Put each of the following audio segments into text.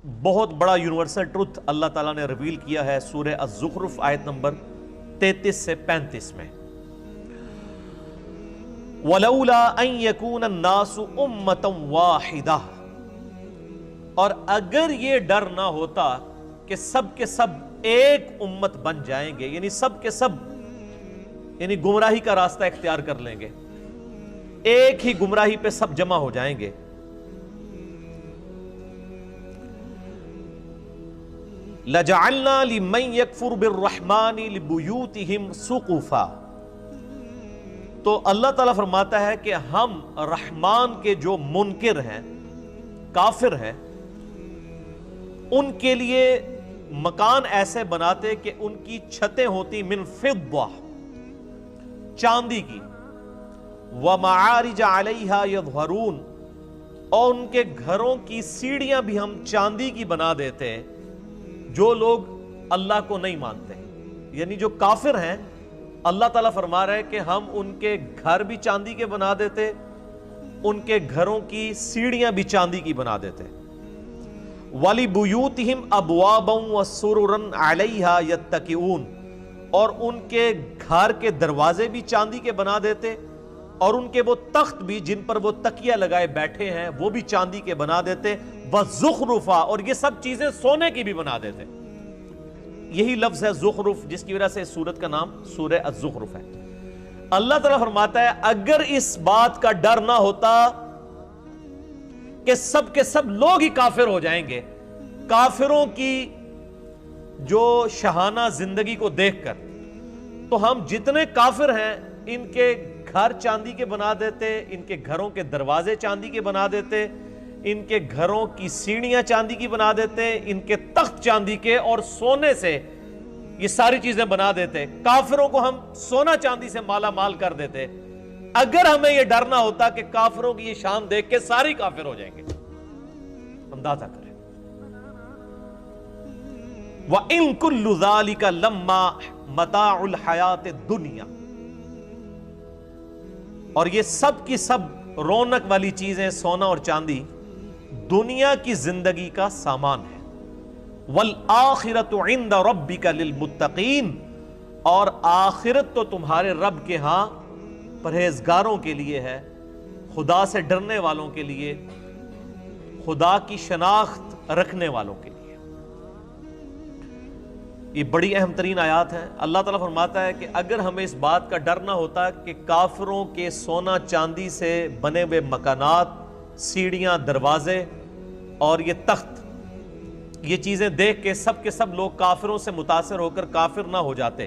بہت بڑا universal truth اللہ تعالیٰ نے ریویل کیا ہے سورہ الزخرف آیت نمبر 33 سے 35 میں، وَلَوْلَا أَن يَكُونَ النَّاسُ أُمَّةً وَاحِدَةً، اور اگر یہ ڈر نہ ہوتا کہ سب کے سب ایک امت بن جائیں گے، یعنی سب کے سب یعنی گمراہی کا راستہ اختیار کر لیں گے، ایک ہی گمراہی پہ سب جمع ہو جائیں گے، لَجَعَلْنَا لِمَنْ يَكْفُرُ بِالرَّحْمَنِ لِبُيُوتِهِمْ سُقُفًا، تو اللہ تعالیٰ فرماتا ہے کہ ہم رحمان کے جو منکر ہیں، کافر ہیں، ان کے لیے مکان ایسے بناتے کہ ان کی چھتیں ہوتی من فضہ، چاندی کی، وَمَعَارِجَ عَلَيْهَا يَظْهَرُونَ، اور ان کے گھروں کی سیڑھیاں بھی ہم چاندی کی بنا دیتے جو لوگ اللہ کو نہیں مانتے، یعنی جو کافر ہیں اللہ تعالیٰ فرما رہے کہ ہم ان کے گھر بھی چاندی کے بنا دیتے، ان کے گھروں کی سیڑھیاں بھی چاندی کی بنا دیتے، وَلِبُيُوتِهِمْ أَبْوَابًا وَسُرُرًا عَلَيْهَا يَتَّكِئُونَ، اور ان کے گھر کے دروازے بھی چاندی کے بنا دیتے، اور ان کے وہ تخت بھی جن پر وہ تکیہ لگائے بیٹھے ہیں وہ بھی چاندی کے بنا دیتے، وَزُخْرُفًا، اور یہ سب چیزیں سونے کی بھی بنا دیتے۔ یہی لفظ ہے زخرف جس کی وجہ سے سورت کا نام سورہ الزخرف ہے۔ اللہ تعالیٰ فرماتا ہے اگر اس بات کا ڈر نہ ہوتا کہ سب کے سب لوگ ہی کافر ہو جائیں گے، کافروں کی جو شاہانہ زندگی کو دیکھ کر، تو ہم جتنے کافر ہیں ان کے گھر چاندی کے بنا دیتے، ان کے گھروں کے دروازے چاندی کے بنا دیتے، ان کے گھروں کی سیڑھیاں چاندی کی بنا دیتے، ان کے تخت چاندی کے اور سونے سے یہ ساری چیزیں بنا دیتے، کافروں کو ہم سونا چاندی سے مالا مال کر دیتے، اگر ہمیں یہ ڈر نہ ہوتا کہ کافروں کی یہ شان دیکھ کے ساری کافر ہو جائیں گے۔ اندازہ کریں، وَإِن كُلُّ ذَلِكَ لَمَّا مَتَاعُ الْحَيَاةِ الدُّنْيَا، اور یہ سب کی سب رونق والی چیزیں، سونا اور چاندی، دنیا کی زندگی کا سامان ہے، وَالْآخِرَةُ عِنْدَ رَبِّكَ لِلْمُتَّقِينَ، اور آخرت تو تمہارے رب کے ہاں پرہیزگاروں کے لیے ہے، خدا سے ڈرنے والوں کے لیے، خدا کی شناخت رکھنے والوں کے لیے۔ یہ بڑی اہم ترین آیات ہیں۔ اللہ تعالیٰ فرماتا ہے کہ اگر ہمیں اس بات کا ڈر نہ ہوتا کہ کافروں کے سونا چاندی سے بنے ہوئے مکانات، سیڑھیاں، دروازے اور یہ تخت، یہ چیزیں دیکھ کے سب لوگ کافروں سے متاثر ہو کر کافر نہ ہو جاتے،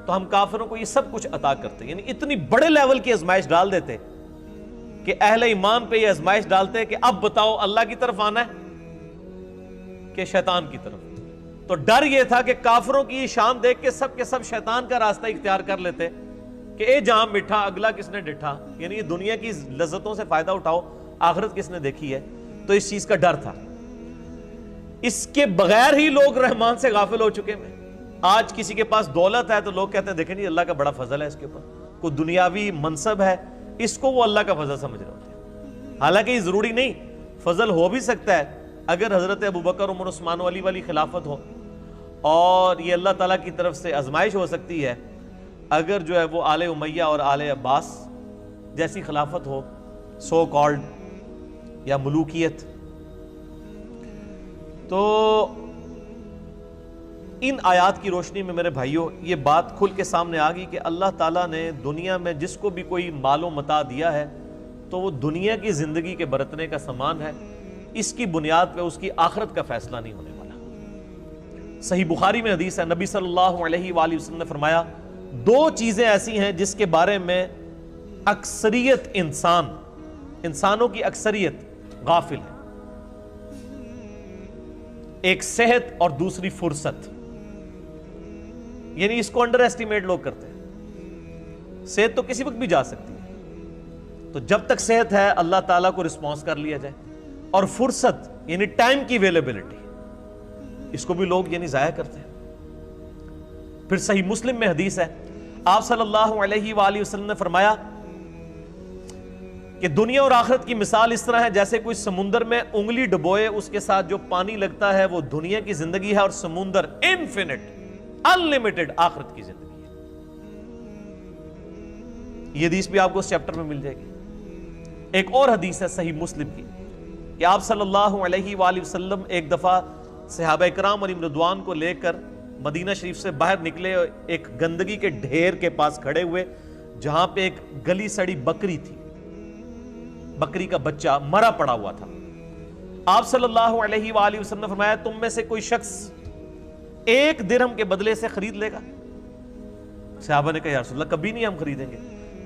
تو ہم کافروں کو یہ سب کچھ عطا کرتے، یعنی اتنی بڑے لیول کی آزمائش ڈال دیتے کہ اہل ایمان پہ یہ آزمائش ڈالتے کہ اب بتاؤ اللہ کی طرف آنا ہے کہ شیطان کی طرف۔ تو ڈر یہ تھا کہ کافروں کی شان دیکھ کے سب شیطان کا راستہ اختیار کر لیتے کہ اے جہاں مٹھا اگلا کس نے ڈٹھا، یعنی یہ دنیا کی لذتوں سے فائدہ اٹھاؤ، آخرت کس نے دیکھی ہے۔ تو اس چیز کا ڈر تھا، اس کے بغیر ہی لوگ رحمان سے غافل ہو چکے ہیں۔ آج کسی کے پاس دولت ہے تو لوگ کہتے ہیں دیکھیں جی اللہ کا بڑا فضل ہے اس کے اوپر، کوئی دنیاوی منصب ہے اس کو وہ اللہ کا فضل سمجھ رہے ہوتے ہیں، حالانکہ یہ ضروری نہیں، فضل ہو بھی سکتا ہے اگر حضرت ابوبکر عمر عثمان علی والی خلافت ہو، اور یہ اللہ تعالیٰ کی طرف سے آزمائش ہو سکتی ہے اگر جو ہے وہ آل امیہ اور آل عباس جیسی خلافت ہو، سو کالڈ یا ملوکیت۔ تو ان آیات کی روشنی میں میرے بھائیوں یہ بات کھل کے سامنے آ گئی کہ اللہ تعالیٰ نے دنیا میں جس کو بھی کوئی مال و متاع دیا ہے تو وہ دنیا کی زندگی کے برتنے کا سامان ہے، اس کی بنیاد پہ اس کی آخرت کا فیصلہ نہیں ہونے والا۔ صحیح بخاری میں حدیث ہے، نبی صلی اللہ علیہ وآلہ وسلم نے فرمایا دو چیزیں ایسی ہیں جس کے بارے میں اکثریت انسانوں کی اکثریت غافل ہے، ایک صحت اور دوسری فرصت، یعنی اس کو انڈر ایسٹیمیٹ لوگ کرتے ہیں۔ صحت تو کسی وقت بھی جا سکتی ہے، تو جب تک صحت ہے اللہ تعالیٰ کو رسپانس کر لیا جائے، اور فرصت یعنی ٹائم کی اویلیبلٹی، اس کو بھی لوگ یعنی ضائع کرتے ہیں۔ پھر صحیح مسلم میں حدیث ہے، آپ صلی اللہ علیہ وآلہ وسلم نے فرمایا کہ دنیا اور آخرت کی مثال اس طرح ہے جیسے کوئی سمندر میں انگلی ڈبوئے، اس کے ساتھ جو پانی لگتا ہے وہ دنیا کی زندگی ہے، اور سمندر انفینٹ انلمیٹڈ آخرت کی زندگی ہے۔ یہ حدیث بھی آپ کو اس چیپٹر میں مل جائے گی۔ ایک اور حدیث ہے صحیح مسلم کی کہ آپ صلی اللہ علیہ وآلہ وسلم ایک دفعہ صحابہ کرام علیہم رضوان کو لے کر مدینہ شریف سے باہر نکلے، ایک گندگی کے ڈھیر کے پاس کھڑے ہوئے جہاں پہ ایک گلی سڑی بکری تھی، بکری کا بچہ مرا پڑا ہوا تھا۔ آپ صلی اللہ علیہ وآلہ وسلم نے فرمایا تم میں سے کوئی شخص 1 درہم کے بدلے سے خرید لے گا؟ صحابہ نے کہا یا رسول اللہ کبھی نہیں ہم خریدیں گے۔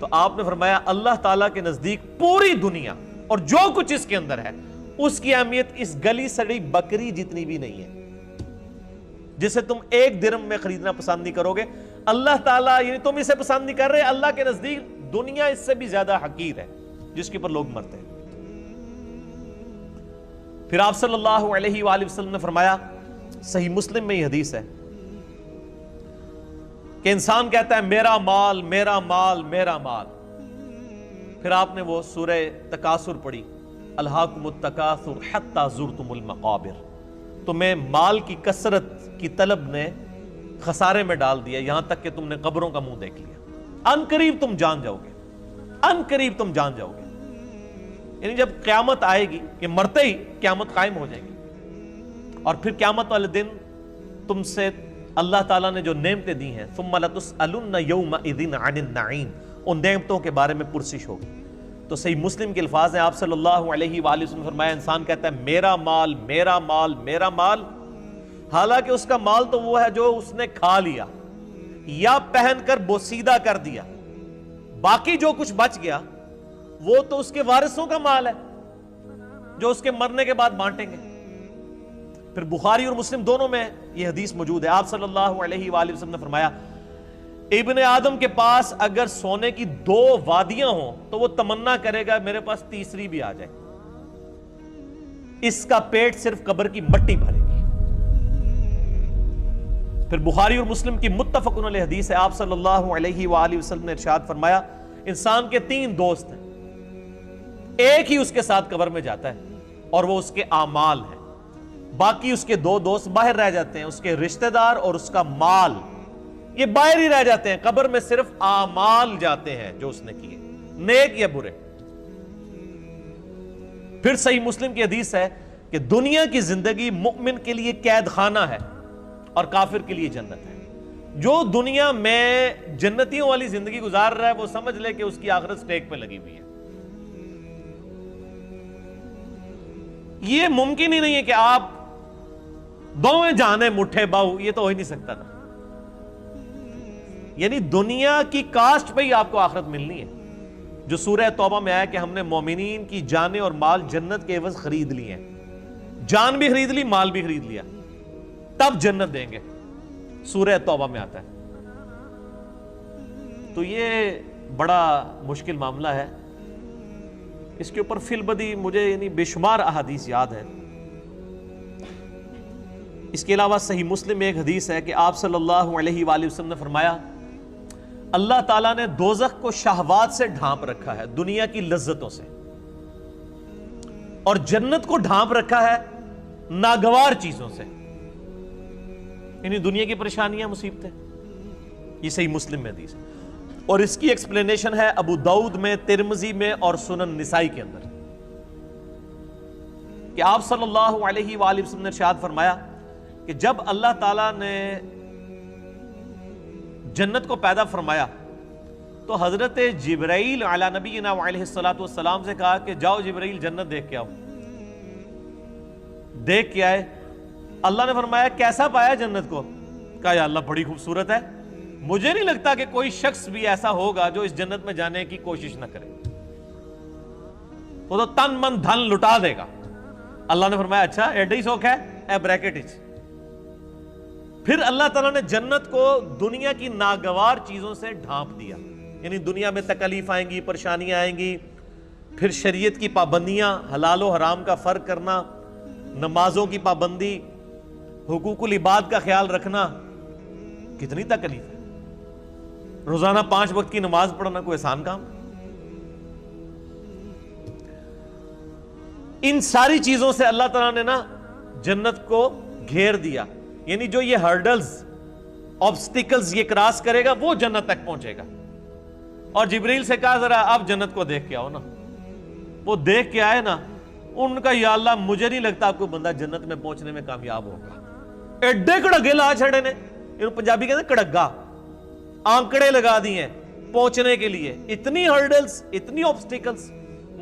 تو آپ نے فرمایا اللہ تعالیٰ کے نزدیک پوری دنیا اور جو کچھ اس کے اندر ہے اس کی اہمیت اس گلی سڑی بکری جتنی بھی نہیں ہے، جسے تم 1 درہم میں خریدنا پسند نہیں کرو گے۔ اللہ تعالیٰ، یعنی تم اسے پسند نہیں کر رہے، اللہ کے نزدیک دنیا اس سے بھی زیادہ حقیر ہے جس کے اوپر لوگ مرتے ہیں۔ پھر آپ صلی اللہ علیہ وآلہ وسلم نے فرمایا، صحیح مسلم میں یہ حدیث ہے کہ انسان کہتا ہے میرا مال میرا مال میرا مال، پھر آپ نے وہ سورہ تکاثر پڑھی، الہاکم التکاثر حتی زرتم المقابر، تمہیں مال کی کثرت کی طلب نے خسارے میں ڈال دیا یہاں تک کہ تم نے قبروں کا منہ دیکھ لیا۔ ان قریب تم جان جاؤ گے، ان قریب تم جان جاؤ گے، یعنی جب قیامت آئے گی کہ مرتے ہی قیامت قائم ہو جائے گی، اور پھر قیامت والے دن تم سے اللہ تعالیٰ نے جو نعمتیں دی ہیں ثم لتسألن یومئذ عن النعیم، ان نعمتوں کے بارے میں پرسش ہوگی۔ تو صحیح مسلم کے الفاظ ہیں، آپ صلی اللہ علیہ وآلہ وسلم نے فرمایا انسان کہتا ہے میرا مال میرا مال میرا مال، حالانکہ اس کا مال تو وہ ہے جو اس نے کھا لیا یا پہن کر بوسیدہ کر دیا، باقی جو کچھ بچ گیا وہ تو اس کے وارثوں کا مال ہے جو اس کے مرنے کے بعد بانٹیں گے۔ پھر بخاری اور مسلم دونوں میں یہ حدیث موجود ہے، آپ صلی اللہ علیہ وآلہ وسلم نے فرمایا ابن آدم کے پاس اگر سونے کی 2 وادیاں ہوں تو وہ تمنا کرے گا میرے پاس تیسری بھی آ جائے، اس کا پیٹ صرف قبر کی مٹی بھرے گی۔ پھر بخاری اور مسلم کی متفق علیہ حدیث ہے، آپ صلی اللہ علیہ وآلہ وسلم نے ارشاد فرمایا انسان کے 3 دوست ہیں، ایک ہی اس کے ساتھ قبر میں جاتا ہے اور وہ اس کے اعمال ہیں، باقی اس کے 2 دوست باہر رہ جاتے ہیں، اس کے رشتہ دار اور اس کا مال، یہ باہر ہی رہ جاتے ہیں، قبر میں صرف اعمال جاتے ہیں جو اس نے کیے، نیک یا برے۔ پھر صحیح مسلم کی حدیث ہے کہ دنیا کی زندگی مومن کے لیے قید خانہ ہے اور کافر کے لیے جنت ہے۔ جو دنیا میں جنتیوں والی زندگی گزار رہا ہے وہ سمجھ لے کہ اس کی آخرت سٹیک پہ لگی ہوئی ہے۔ یہ ممکن ہی نہیں ہے کہ آپ دوویں جانے مٹھے باؤ، یہ تو ہو ہی نہیں سکتا نا، یعنی دنیا کی کاسٹ پہ ہی آپ کو آخرت ملنی ہے، جو سورہ توبہ میں آیا کہ ہم نے مومنین کی جانیں اور مال جنت کے عوض خرید لیے ہیں، جان بھی خرید لی مال بھی خرید لیا، تب جنت دیں گے، سورہ توبہ میں آتا ہے۔ تو یہ بڑا مشکل معاملہ ہے، اس کے اوپر فی البدی مجھے یعنی بے شمار احادیث یاد ہیں۔ اس کے علاوہ صحیح مسلم میں ایک حدیث ہے کہ آپ صلی اللہ علیہ وآلہ وسلم نے فرمایا اللہ تعالیٰ نے دوزخ کو شہوات سے ڈھانپ رکھا ہے، دنیا کی لذتوں سے، اور جنت کو ڈھانپ رکھا ہے ناگوار چیزوں سے، یعنی دنیا کی پریشانیاں مصیبتیں۔ یہ صحیح مسلم میں حدیث ہے، اور اس کی ایکسپلینیشن ہے ابو داؤد میں، ترمذی میں اور سنن نسائی کے اندر، کہ آپ صلی اللہ علیہ وآلہ وسلم نے ارشاد فرمایا کہ جب اللہ تعالیٰ نے جنت کو پیدا فرمایا تو حضرت جبرائیل علی نبینا علیہ الصلوۃ والسلام سے کہا کہ جاؤ جبرائیل جنت دیکھ کے آؤ۔ دیکھ کے آئے، اللہ نے فرمایا کیسا پایا جنت کو؟ کہا یا اللہ بڑی خوبصورت ہے، مجھے نہیں لگتا کہ کوئی شخص بھی ایسا ہوگا جو اس جنت میں جانے کی کوشش نہ کرے، وہ تو تن من دھن لٹا دے گا۔ اللہ نے فرمایا اچھا ایڈا ہی سوکھ ہے، اے بریکٹ اچ۔ پھر اللہ تعالیٰ نے جنت کو دنیا کی ناگوار چیزوں سے ڈھانپ دیا، یعنی دنیا میں تکلیف آئیں گی، پریشانیاں آئیں گی، پھر شریعت کی پابندیاں، حلال و حرام کا فرق کرنا، نمازوں کی پابندی، حقوق العباد کا خیال رکھنا، کتنی تکلیف ہے۔ روزانہ 5 وقت کی نماز پڑھنا کوئی آسان کام؟ ان ساری چیزوں سے اللہ تعالیٰ نے نا جنت کو گھیر دیا، یعنی جو یہ ہرڈلز، آبسٹیکلز یہ کراس کرے گا وہ جنت تک پہنچے گا۔ اور جبریل سے کہا ذرا آپ جنت کو دیکھ کے آؤ نا، وہ دیکھ کے آئے نا، ان کا یا اللہ مجھے نہیں لگتا آپ کو بندہ جنت میں پہنچنے میں کامیاب ہوگا۔ ایڈے کڑگے لا چھڑے نے، پنجابی کہتے ہیں کڑگا، آنکڑے لگا دیے پہنچنے کے لیے، اتنی ہرڈلز، اتنی آبسٹیکلز،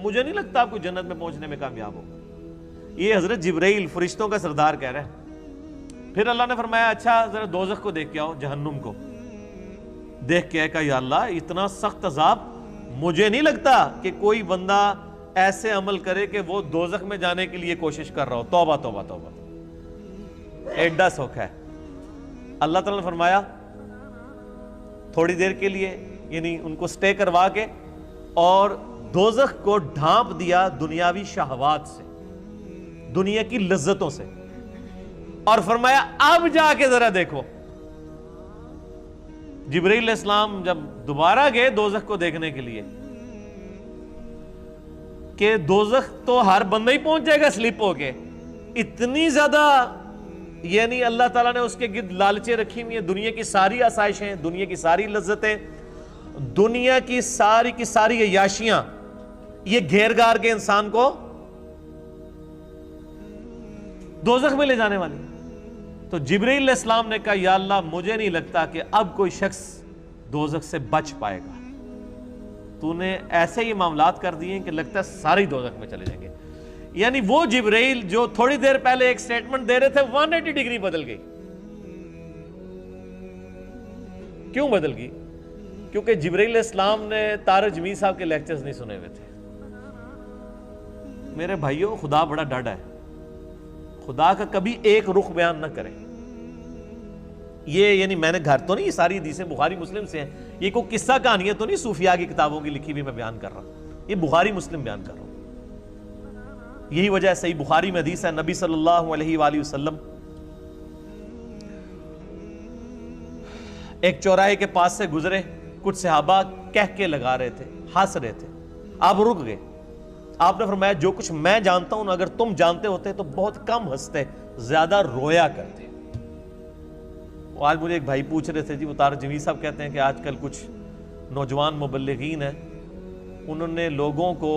مجھے نہیں لگتا آپ کو جنت میں پہنچنے میں کامیاب ہوگا۔ یہ حضرت جبرائیل فرشتوں کا سردار کہہ رہا ہے۔ پھر اللہ نے فرمایا اچھا ذرا دوزخ کو دیکھ کے آؤ، جہنم کو دیکھ کے کہا یا اللہ اتنا سخت عذاب، مجھے نہیں لگتا کہ کوئی بندہ ایسے عمل کرے کہ وہ دوزخ میں جانے کے لیے کوشش کر رہا ہو۔ توبہ توبہ توبہ، ایڈا سوکھ ہے۔ اللہ تعالیٰ نے فرمایا تھوڑی دیر کے لیے، یعنی ان کو سٹے کروا کے، اور دوزخ کو ڈھانپ دیا دنیاوی شہوات سے، دنیا کی لذتوں سے، اور فرمایا اب جا کے ذرا دیکھو۔ جبرائیل علیہ السلام جب دوبارہ گئے دوزخ کو دیکھنے کے لیے، کہ دوزخ تو ہر بندہ ہی پہنچ جائے گا سلپ ہو کے، اتنی زیادہ یعنی اللہ تعالیٰ نے اس کے گرد لالچیں رکھی ہوئی ہیں، دنیا کی ساری آسائشیں، دنیا کی ساری لذتیں، دنیا کی ساری عیاشیاں یہ گھیر گار کے انسان کو دوزخ میں لے جانے والی۔ تو جبرائیل علیہ السلام نے کہا یا اللہ مجھے نہیں لگتا کہ اب کوئی شخص دوزخ سے بچ پائے گا، تو نے ایسے ہی معاملات کر دیے کہ لگتا ہے سارے دوزخ میں چلے جائیں گے۔ یعنی وہ جبرائیل جو تھوڑی دیر پہلے ایک سٹیٹمنٹ دے رہے تھے 180 ڈگری بدل گئی۔ کیوں بدل گئی؟ کیونکہ جبرائیل علیہ السلام نے طارق جمیل صاحب کے لیکچرز نہیں سنے ہوئے تھے۔ میرے بھائیوں خدا بڑا ڈاڈا ہے، خدا کا کبھی ایک رخ بیان نہ کرے۔ یہ یعنی میں نے گھر تو نہیں، یہ ساری حدیثیں بخاری مسلم سے ہیں، یہ کوئی قصہ کہانیاں تو نہیں صوفیاء کی کتابوں کی لکھی ہوئی میں بیان کر رہا ہوں، یہ بخاری مسلم بیان کر رہا ہوں۔ یہی وجہ ہے صحیح بخاری میں حدیث ہے، نبی صلی اللہ علیہ وآلہ وسلم ایک چوراہے کے پاس سے گزرے، کچھ صحابہ کہہ کے لگا رہے تھے، ہنس رہے تھے، آپ رک گئے۔ آپ نے فرمایا جو کچھ میں جانتا ہوں اگر تم جانتے ہوتے تو بہت کم ہنستے، زیادہ رویا کرتے۔ آج مجھے ایک بھائی پوچھ رہے تھے جی، وہ طارق جمیل صاحب کہتے ہیں کہ آج کل کچھ نوجوان مبلغین ہیں، انہوں نے لوگوں کو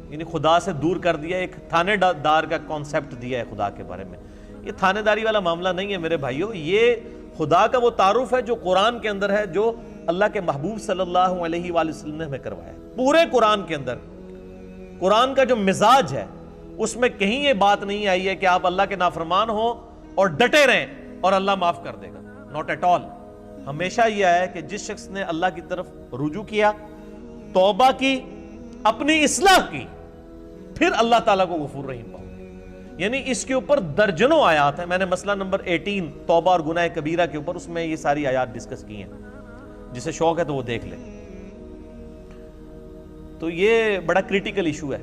یعنی خدا سے دور کر دیا، ایک تھانے دار کا کانسیپٹ دیا ہے خدا کے بارے میں۔ یہ تھانے داری والا معاملہ نہیں ہے میرے بھائیوں، یہ خدا کا وہ تعارف ہے جو قرآن کے اندر ہے، جو اللہ کے محبوب صلی اللہ علیہ وآلہ وسلم نے ہمیں کروایا ہے۔ پورے قرآن کے اندر قرآن کا جو مزاج ہے اس میں کہیں یہ بات نہیں آئی ہے کہ آپ اللہ کے نافرمان ہو اور ڈٹے رہیں اور اللہ معاف کر دے گا، ناٹ ایٹ آل۔ ہمیشہ یہ ہے کہ جس شخص نے اللہ کی طرف رجوع کیا، توبہ کی، اپنی اصلاح کی، پھر اللہ تعالیٰ کو غفور رحیم پاؤ گے۔ یعنی اس کے اوپر درجنوں آیات ہیں، میں نے مسئلہ نمبر 18 توبہ اور گناہ کبیرہ کے اوپر، اس میں یہ ساری آیات ڈسکس کی ہیں، جسے شوق ہے تو وہ دیکھ لیں۔ تو یہ بڑا کریٹیکل ایشو ہے۔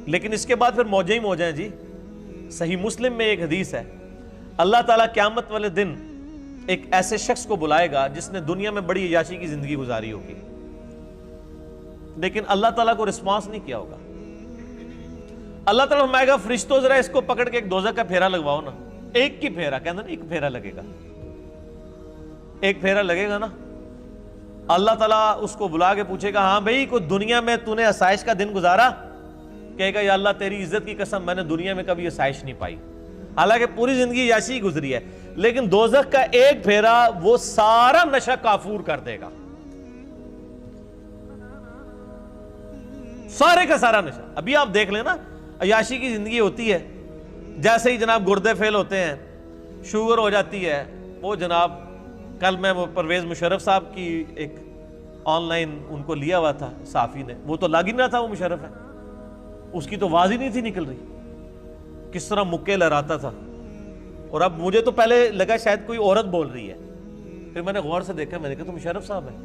لیکن اس کے بعد پھر موجیں ہی موجیں ہیں جی۔ صحیح مسلم میں ایک حدیث ہے، اللہ تعالیٰ قیامت والے دن ایک ایسے شخص کو بلائے گا جس نے دنیا میں بڑی عیاشی کی زندگی گزاری ہوگی، لیکن اللہ تعالیٰ کو رسپانس نہیں کیا ہوگا۔ اللہ تعالیٰ فرمائے گا فرشتوں ذرا اس کو پکڑ کے ایک دوزخ کا پھیرا لگواؤ نا، ایک کی پھیرا، کہنا نا ایک پھیرا لگے گا، ایک پھیرا لگے گا نا۔ اللہ تعالیٰ اس کو بلا کے پوچھے گا ہاں بھئی کوئی دنیا میں تو نے آسائش کا دن گزارا؟ کہے گا یا اللہ تیری عزت کی قسم میں نے دنیا میں کبھی آسائش نہیں پائی، حالانکہ پوری زندگی عیاشی گزری ہے، لیکن دوزخ کا ایک پھیرا وہ سارا نشہ کافور کر دے گا، سارے کا سارا نشہ۔ ابھی آپ دیکھ لیں نا، عیاشی کی زندگی ہوتی ہے، جیسے ہی جناب گردے فیل ہوتے ہیں، شوگر ہو جاتی ہے، وہ جناب کل میں وہ پرویز مشرف صاحب کی ایک آن لائن ان کو لیا ہوا تھا صحافی نے، وہ تو لگ ہی نہ تھا، وہ مشرف ہے، اس کی تو آواز ہی نہیں تھی نکل رہی، کس طرح مکے لہراتا تھا، اور اب مجھے تو پہلے لگا شاید کوئی عورت بول رہی ہے، پھر میں نے غور سے دیکھا، میں نے کہا تو مشرف صاحب ہے،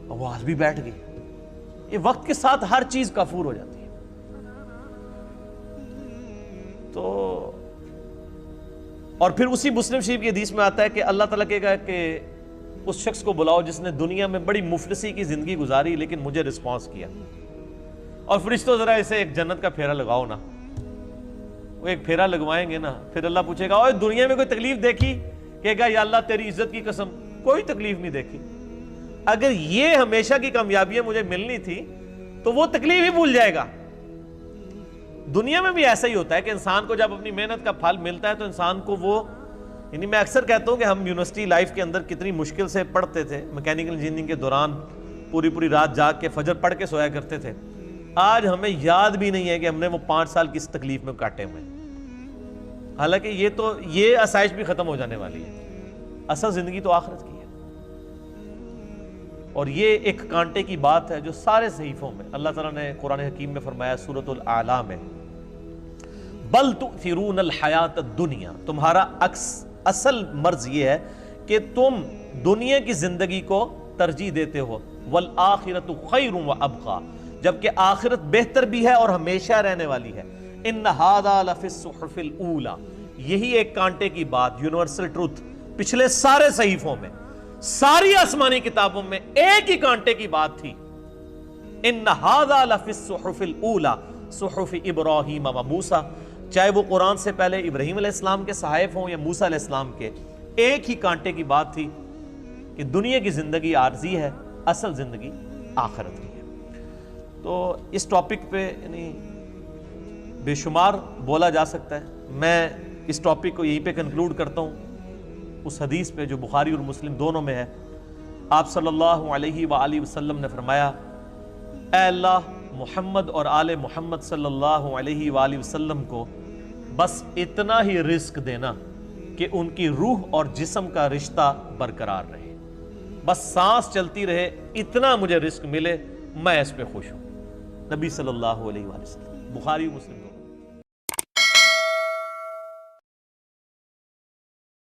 آواز بھی بیٹھ گئی۔ یہ وقت کے ساتھ ہر چیز کافور ہو جاتی ہے۔ تو اور پھر اسی مسلم شریف کی حدیث میں آتا ہے کہ اللہ تعالیٰ کہے گا کہ اس شخص کو بلاؤ جس نے دنیا میں بڑی مفلسی کی زندگی گزاری لیکن مجھے رسپانس کیا، اور فرشتوں ذرا اسے ایک جنت کا پھیرا لگاؤ نا۔ وہ ایک پھیرا لگوائیں گے نا، پھر اللہ پوچھے گا اوے دنیا میں کوئی تکلیف دیکھی؟ کہے گا یا اللہ تیری عزت کی قسم کوئی تکلیف نہیں دیکھی۔ اگر یہ ہمیشہ کی کامیابیاں مجھے ملنی تھی تو وہ تکلیف ہی بھول جائے گا۔ دنیا میں بھی ایسا ہی ہوتا ہے کہ انسان کو جب اپنی محنت کا پھل ملتا ہے تو انسان کو وہ، یعنی میں اکثر کہتا ہوں کہ ہم یونیورسٹی لائف کے اندر کتنی مشکل سے پڑھتے تھے، میکینیکل انجینئرنگ کے دوران پوری رات جاگ کے فجر پڑھ کے سویا کرتے تھے، آج ہمیں یاد بھی نہیں ہے کہ ہم نے وہ 5 سال کس تکلیف میں کاٹے ہوئے ہیں۔ حالانکہ یہ آسائش بھی ختم ہو جانے والی ہے، اصل زندگی تو آخرت کی ہے۔ اور یہ ایک کانٹے کی بات ہے جو سارے صحیفوں میں اللہ تعالیٰ نے قرآن حکیم میں فرمایا، سورۃ الاعلیٰ میں، بل تؤثرون الحیات الدنیا، تمہارا اصل مرض یہ ہے کہ تم دنیا کی زندگی کو ترجیح دیتے ہو، والآخرۃ خیر وابقیٰ، جبکہ آخرت بہتر بھی ہے اور ہمیشہ رہنے والی ہے۔ ان ھذا لفی الصحف الاولیٰ، یہی ایک کانٹے کی بات، یونیورسل ٹروتھ، پچھلے سارے صحیفوں میں، ساری آسمانی کتابوں میں ایک ہی کانٹے کی بات تھی، ان ھذا لفی الصحف الاولیٰ صحف ابراہیم و موسیٰ، چاہے وہ قرآن سے پہلے ابراہیم علیہ السلام کے صحائف ہوں یا موسیٰ علیہ السلام کے، ایک ہی کانٹے کی بات تھی کہ دنیا کی زندگی عارضی ہے، اصل زندگی آخرت کی ہے۔ تو اس ٹاپک پہ یعنی بے شمار بولا جا سکتا ہے، میں اس ٹاپک کو یہیں پہ کنکلوڈ کرتا ہوں اس حدیث پہ جو بخاری اور مسلم دونوں میں ہے۔ آپ صلی اللہ علیہ وآلہ وسلم نے فرمایا، اے اللہ محمد اور آل محمد صلی اللہ علیہ وآلہ وسلم کو بس اتنا ہی رزق دینا کہ ان کی روح اور جسم کا رشتہ برقرار رہے، بس سانس چلتی رہے، اتنا مجھے رزق ملے، میں اس پہ خوش ہوں۔ نبی صلی اللہ علیہ وآلہ وسلم، بخاری و مسلم۔